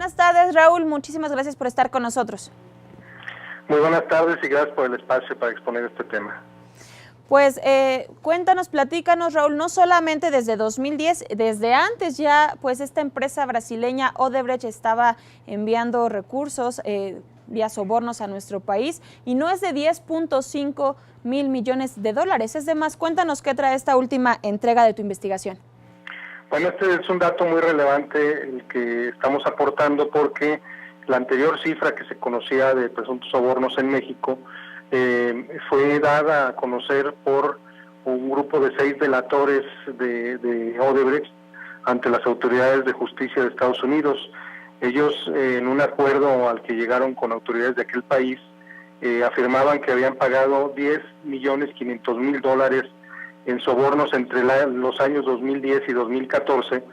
Buenas tardes, Raúl. Muchísimas gracias por estar con nosotros. Muy buenas tardes y gracias por el espacio para exponer este tema. Pues cuéntanos, platícanos, Raúl, no solamente desde 2010, desde antes ya, pues esta empresa brasileña Odebrecht estaba enviando recursos vía sobornos a nuestro país y no es de 10.5 mil millones de dólares, es de más. Cuéntanos qué trae esta última entrega de tu investigación. Bueno, este es un dato muy relevante el que estamos aportando porque la anterior cifra que se conocía de presuntos sobornos en México fue dada a conocer por un grupo de 6 delatores de Odebrecht ante las autoridades de justicia de Estados Unidos. Ellos, en un acuerdo al que llegaron con autoridades de aquel país, afirmaban que habían pagado $10.500.000 en sobornos entre los años 2010 y 2014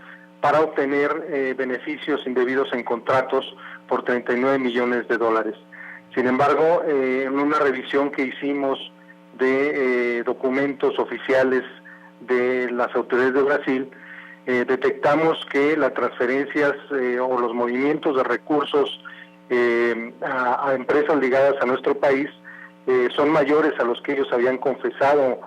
para obtener beneficios indebidos en contratos por $39 millones. Sin embargo, en una revisión que hicimos de documentos oficiales de las autoridades de Brasil, detectamos que las transferencias o los movimientos de recursos a empresas ligadas a nuestro país son mayores a los que ellos habían confesado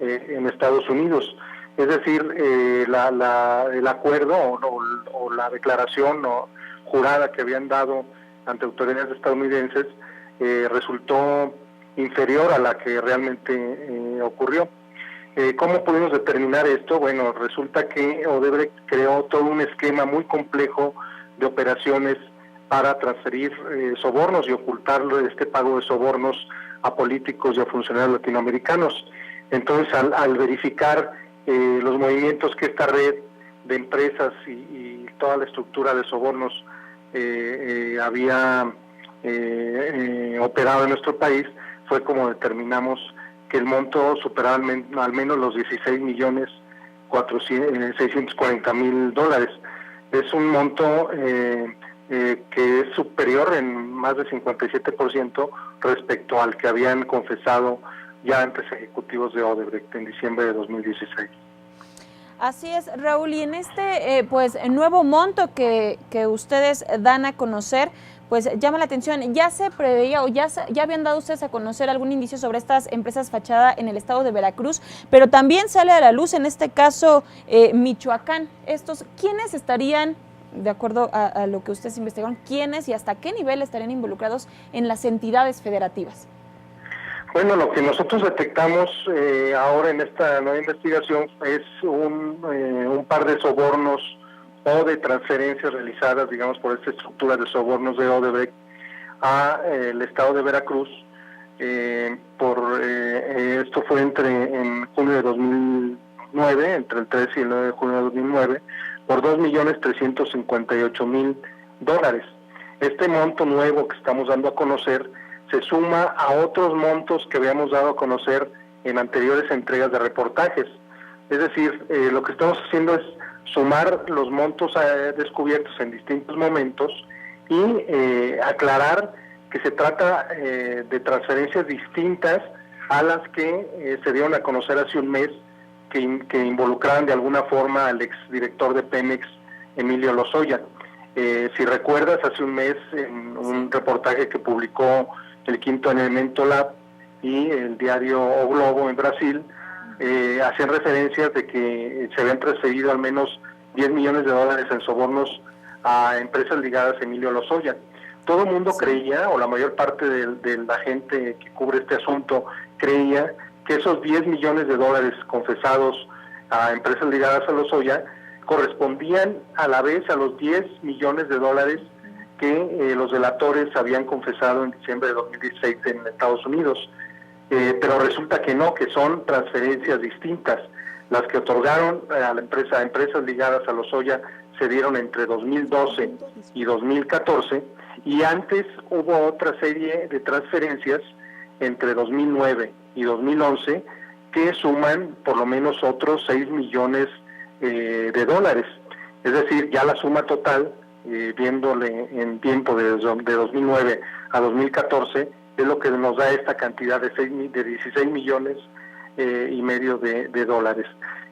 en Estados Unidos. Es decir, el acuerdo o la declaración jurada que habían dado ante autoridades estadounidenses resultó inferior a la que realmente ocurrió. ¿Cómo pudimos determinar esto? Bueno, resulta que Odebrecht creó todo un esquema muy complejo de operaciones para transferir sobornos y ocultar este pago de sobornos a políticos y a funcionarios latinoamericanos. Entonces, al verificar los movimientos que esta red de empresas y toda la estructura de sobornos había operado en nuestro país, fue como determinamos que el monto superaba al menos los $16.640.000. Es un monto que es superior en más de 57% respecto al que habían confesado ya antes ejecutivos de Odebrecht en diciembre de 2016. Así es, Raúl, y en este pues nuevo monto que ustedes dan a conocer, pues llama la atención. ¿Ya se preveía o ya habían dado ustedes a conocer algún indicio sobre estas empresas fachada en el estado de Veracruz? Pero también sale a la luz, en este caso, Michoacán. ¿Quiénes estarían, de acuerdo a lo que ustedes investigaron, quiénes y hasta qué nivel estarían involucrados en las entidades federativas? Bueno, lo que nosotros detectamos ahora en esta nueva investigación es un par de sobornos o de transferencias realizadas, digamos, por esta estructura de sobornos de Odebrecht a el estado de Veracruz. Esto fue en junio de 2009, entre el 3 y el 9 de junio de 2009, por $2.358.000. Este monto nuevo que estamos dando a conocer se suma a otros montos que habíamos dado a conocer en anteriores entregas de reportajes. Es decir, lo que estamos haciendo es sumar los montos descubiertos en distintos momentos y aclarar que se trata de transferencias distintas a las que se dieron a conocer hace un mes que involucraban de alguna forma al exdirector de Pemex, Emilio Lozoya. Si recuerdas, hace un mes en un reportaje que publicó el Quinto Elemento Lab y el diario O Globo en Brasil, hacían referencias de que se habían transferido al menos $10 millones en sobornos a empresas ligadas a Emilio Lozoya. Todo el mundo creía, o la mayor parte de la gente que cubre este asunto creía que esos $10 millones confesados a empresas ligadas a Lozoya correspondían a la vez a los $10 millones que los delatores habían confesado en diciembre de 2016 en Estados Unidos. Pero resulta que no, que son transferencias distintas. Las que otorgaron a empresas ligadas a Lozoya se dieron entre 2012 y 2014, y antes hubo otra serie de transferencias entre 2009 y 2011 que suman por lo menos otros $6 millones. Es decir, ya la suma total, viéndole en tiempo de 2009 a 2014, es lo que nos da esta cantidad de 16 millones y medio de dólares.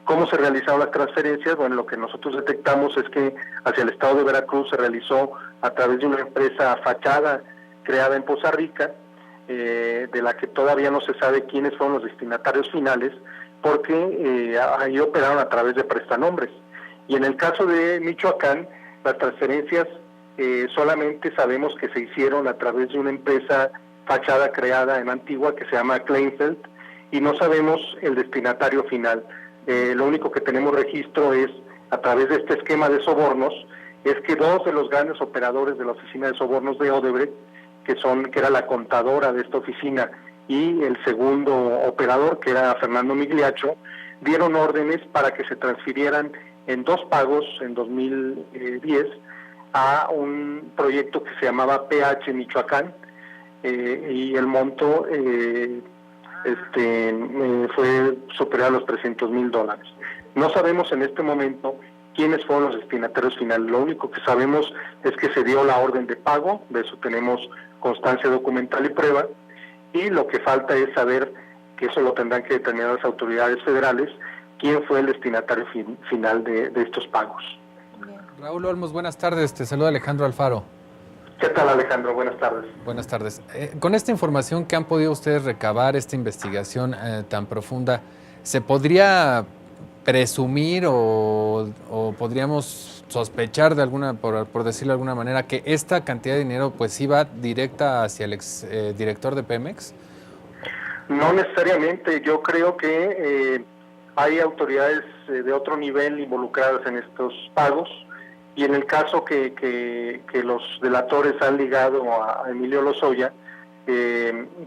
¿Cómo se realizaron las transferencias? Bueno, lo que nosotros detectamos es que hacia el estado de Veracruz se realizó a través de una empresa fachada creada en Poza Rica, de la que todavía no se sabe quiénes son los destinatarios finales, porque ahí operaron a través de prestanombres. Y en el caso de Michoacán, las transferencias solamente sabemos que se hicieron a través de una empresa fachada creada en Antigua que se llama Kleinfeld, y no sabemos el destinatario final. Lo único que tenemos registro es, a través de este esquema de sobornos, es que dos de los grandes operadores de la oficina de sobornos de Odebrecht, que era la contadora de esta oficina, y el segundo operador, que era Fernando Migliaccio, dieron órdenes para que se transfirieran en 2 pagos en 2010 a un proyecto que se llamaba PH Michoacán, y el monto fue superior a los $300,000. No sabemos en este momento quiénes fueron los destinatarios finales. Lo único que sabemos es que se dio la orden de pago, de eso tenemos constancia documental y prueba, y lo que falta es saber, que eso lo tendrán que determinar las autoridades federales, quién fue el destinatario final de estos pagos. Raúl Olmos, buenas tardes, te saluda Alejandro Alfaro. ¿Qué tal, Alejandro? Buenas tardes. Buenas tardes. Con esta información que han podido ustedes recabar, esta investigación tan profunda, ¿se podría presumir o podríamos sospechar de alguna, por decirlo de alguna manera, que esta cantidad de dinero pues iba directa hacia el ex director de Pemex? No necesariamente. Yo creo que hay autoridades de otro nivel involucradas en estos pagos, y en el caso que los delatores han ligado a Emilio Lozoya,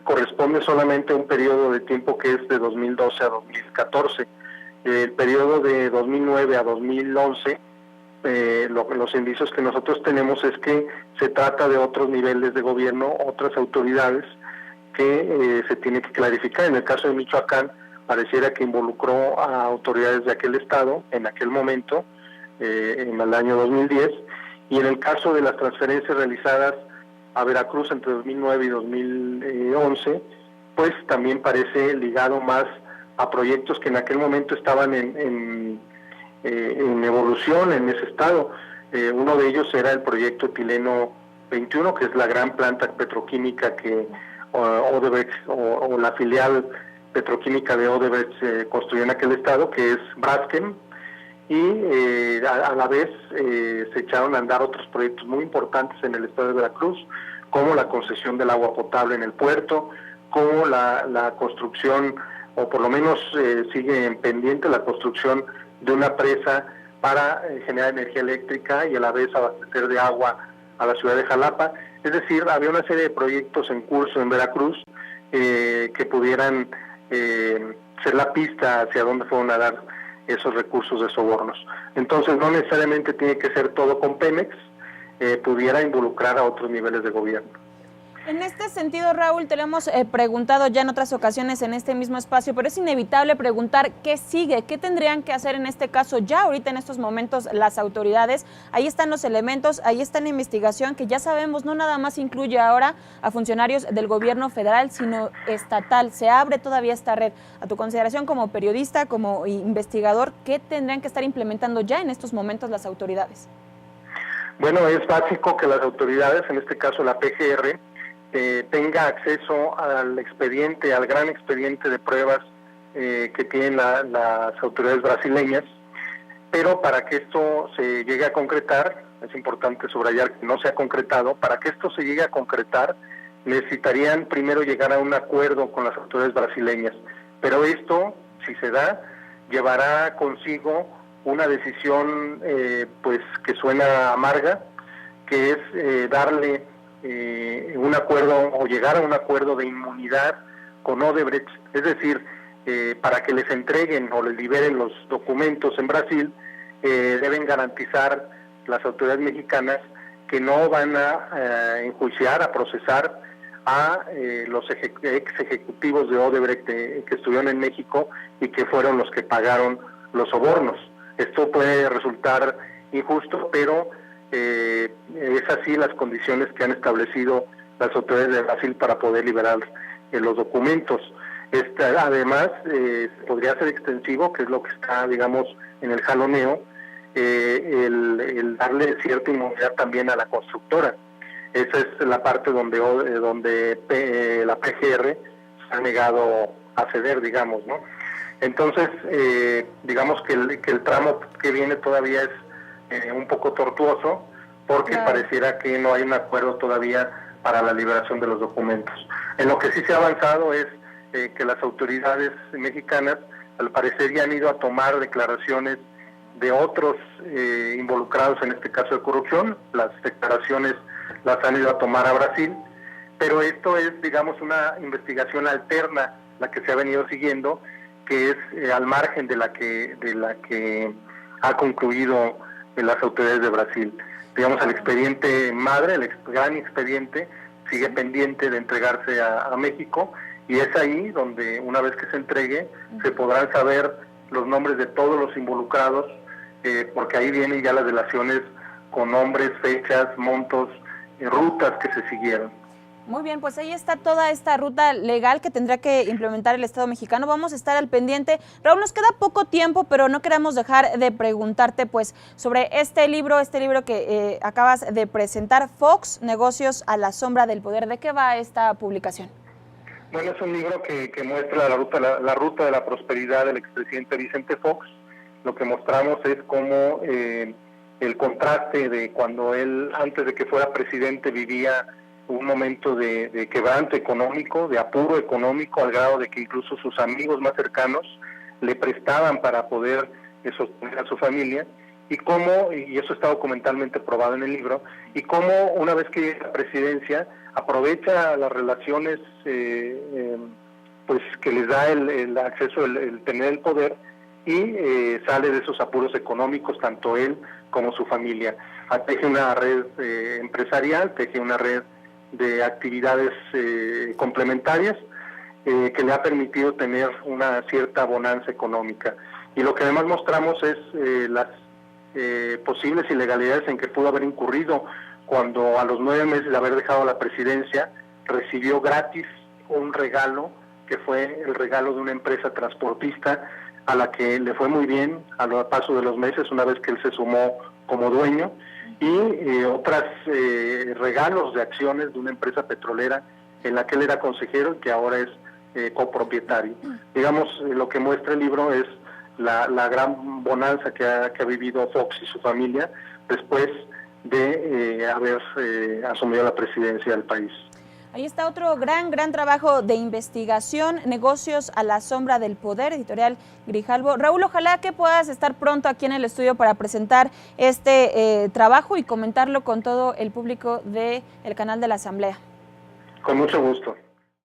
corresponde solamente a un periodo de tiempo que es de 2012 a 2014. El periodo de 2009 a 2011, los indicios que nosotros tenemos es que se trata de otros niveles de gobierno, otras autoridades que se tiene que clarificar. En el caso de Michoacán, pareciera que involucró a autoridades de aquel estado en aquel momento, en el año 2010, y en el caso de las transferencias realizadas a Veracruz entre 2009 y 2011, pues también parece ligado más a proyectos que en aquel momento estaban en evolución en ese estado. Uno de ellos era el proyecto Etileno 21, que es la gran planta petroquímica que Odebrecht o la filial petroquímica de Odebrecht construyó en aquel estado, que es Braskem, y a la vez se echaron a andar otros proyectos muy importantes en el estado de Veracruz, como la concesión del agua potable en el puerto, como la construcción, o por lo menos sigue en pendiente la construcción de una presa para generar energía eléctrica y a la vez abastecer de agua a la ciudad de Jalapa. Es decir, había una serie de proyectos en curso en Veracruz que pudieran ser la pista hacia dónde fueron a dar esos recursos de sobornos. Entonces, no necesariamente tiene que ser todo con Pemex, pudiera involucrar a otros niveles de gobierno. En este sentido, Raúl, te lo hemos preguntado ya en otras ocasiones en este mismo espacio, pero es inevitable preguntar qué sigue, qué tendrían que hacer en este caso ya ahorita en estos momentos las autoridades. Ahí están los elementos, ahí está la investigación que ya sabemos no nada más incluye ahora a funcionarios del gobierno federal, sino estatal. Se abre todavía esta red. A tu consideración como periodista, como investigador, ¿qué tendrían que estar implementando ya en estos momentos las autoridades? Bueno, es básico que las autoridades, en este caso la PGR, tenga acceso al expediente, al gran expediente de pruebas que tienen las autoridades brasileñas, pero para que esto se llegue a concretar, es importante subrayar que no se ha concretado, para que esto se llegue a concretar necesitarían primero llegar a un acuerdo con las autoridades brasileñas, pero esto, si se da, llevará consigo una decisión pues que suena amarga, que es darle un acuerdo o llegar a un acuerdo de inmunidad con Odebrecht, es decir, para que les entreguen o les liberen los documentos en Brasil, deben garantizar las autoridades mexicanas que no van a enjuiciar, a procesar a los ex ejecutivos de Odebrecht que estuvieron en México y que fueron los que pagaron los sobornos. Esto puede resultar injusto, pero es así las condiciones que han establecido las autoridades de Brasil para poder liberar los documentos. Además, podría ser extensivo, que es lo que está, digamos, en el jaloneo, el darle cierta inmunidad también a la constructora. Esa es la parte donde la PGR se ha negado a ceder, digamos, ¿no? Entonces, digamos que el tramo que viene todavía es un poco tortuoso, porque pareciera que no hay un acuerdo todavía para la liberación de los documentos. En lo que sí se ha avanzado es que las autoridades mexicanas, al parecer, ya han ido a tomar declaraciones de otros involucrados en este caso de corrupción. Las declaraciones las han ido a tomar a Brasil, pero esto es, digamos, una investigación alterna, la que se ha venido siguiendo, que es al margen de la que ha concluido las autoridades de Brasil. Digamos, el expediente madre, el gran expediente, sigue pendiente de entregarse a México, y es ahí donde, una vez que se entregue, se podrán saber los nombres de todos los involucrados, porque ahí vienen ya las delaciones con nombres, fechas, montos, rutas que se siguieron. Muy bien, pues ahí está toda esta ruta legal que tendrá que implementar el Estado mexicano. Vamos a estar al pendiente. Raúl, nos queda poco tiempo, pero no queremos dejar de preguntarte pues sobre este libro que acabas de presentar, Fox, Negocios a la sombra del poder. ¿De qué va esta publicación? Bueno, es un libro que muestra la ruta de la prosperidad del expresidente Vicente Fox. Lo que mostramos es cómo el contraste de cuando él, antes de que fuera presidente, vivía un momento de quebranto económico, de apuro económico, al grado de que incluso sus amigos más cercanos le prestaban para poder sostener a su familia, y eso está documentalmente probado en el libro, y cómo una vez que llega a la presidencia aprovecha las relaciones pues que les da el acceso, el tener el poder, y sale de esos apuros económicos, tanto él como su familia. Teje una red empresarial, teje una red de actividades complementarias que le ha permitido tener una cierta bonanza económica. Y lo que además mostramos es las posibles ilegalidades en que pudo haber incurrido cuando, a los 9 meses de haber dejado la presidencia, recibió gratis un regalo, que fue el regalo de una empresa transportista a la que le fue muy bien al paso de los meses, una vez que él se sumó como dueño, y otros regalos de acciones de una empresa petrolera en la que él era consejero y que ahora es copropietario. Digamos, lo que muestra el libro es la gran bonanza que ha vivido Fox y su familia después de haber asumido la presidencia del país. Ahí está otro gran trabajo de investigación, Negocios a la sombra del poder, editorial Grijalbo. Raúl, ojalá que puedas estar pronto aquí en el estudio para presentar este trabajo y comentarlo con todo el público del canal de la Asamblea. Con mucho gusto.